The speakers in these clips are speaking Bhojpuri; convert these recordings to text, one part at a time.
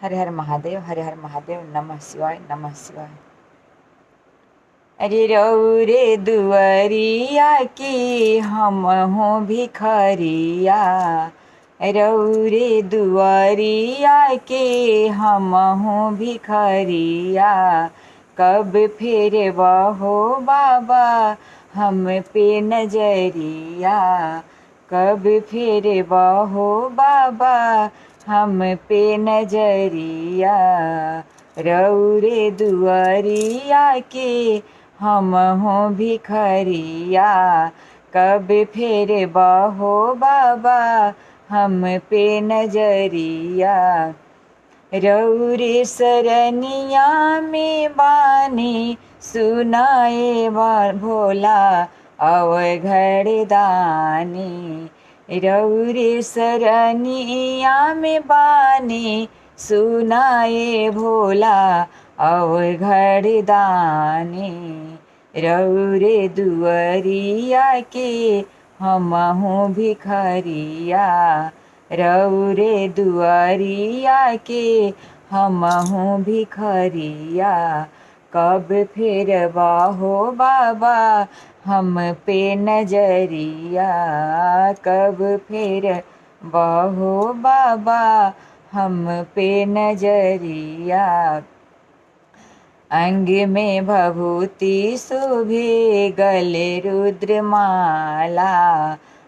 हर हर महादेव, हर हर महादेव, नमः शिवाय, नमः शिवाय। अरे रौरे दुआरिया की हम हो भिखरिया, रौरे दुआरिया के हम हो भिखरिया। कब फिर बहो बाबा हम पे नजरिया, कब फिर बहो बाबा हम पे नजरिया। रौरे दुआरिया के हम हो भिखरिया, कब फिर बहो बाबा हम पे नजरिया। रौरे सरनिया में बानी सुनाए भोला अवघड़ दानी, रौरे सरनिया में बानी सुनाए भोला अवघड़ दानी। रौरे दुआरिया के हम हो भिखरिया, रौरे दुआरिया के हम हो भिखरिया। कब फिर बहो बाबा हम पे नजरिया, कब फिर बहो बाबा हम पे नजरिया। अंग में भभूति शोभे गले रुद्रमाला,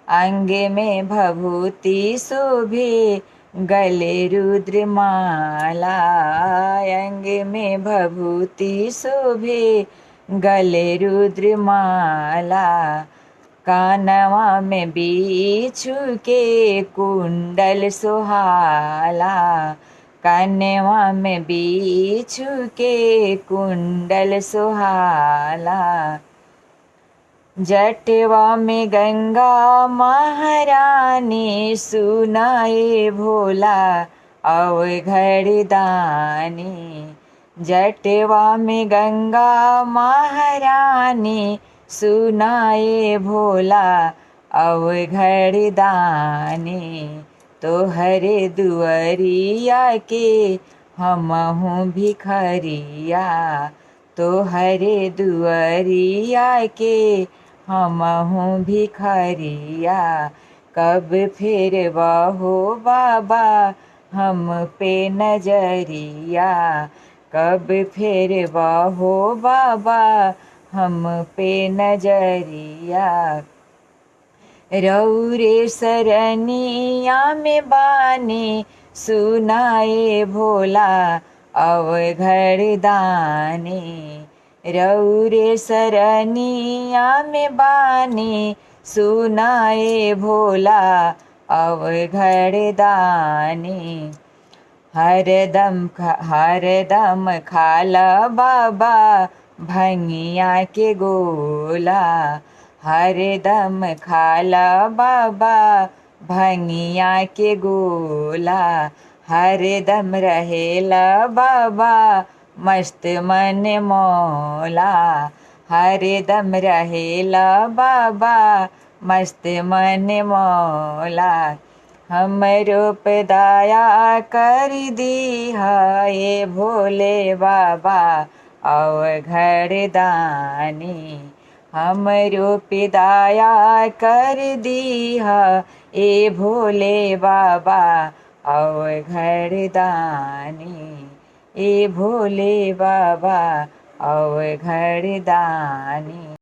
अंग में भभूति शोभे गले रुद्रमाला। अंग में भभूति शोभे गले रुद्रमाला। कानवा में बिच्छू के कुंडल सुहाला, कानवा में बिच्छू के कुंडल सुहाला। जटवा में गंगा महारानी सुनाए भोला अवघड़ दानी, जटवा में गंगा महारानी सुनाए भोला अवघड़ दानी। तोहरे दुआरिया के हम हो भिखरिया, तोहरे दुआरिया के हम हो भिखरिया। कब फिर बहो बाबा हम पे नजरिया, कब फिर बहो बाबा हम पे नजरिया। रौरे सरनिया में बानी सुनाए भोला अवघड़ दानी, रौरे सरनिया में बानी सुनाए भोला अवघड़ दानी। हरदम खाला बाबा भंगिया के गोला, हरदम खाला बाबा भंगिया के गोला। हरदम रहेला बाबा मस्त मन मौला, हरदम रहेला बाबा मस्त मन मौला। हमरो पे दया कर दी है भोले बाबा अवघड़ दानी, हमरो पे दया कर दी है ए भोले बाबा अवघड़ दानी, ए भोले बाबा अवघड़ दानी।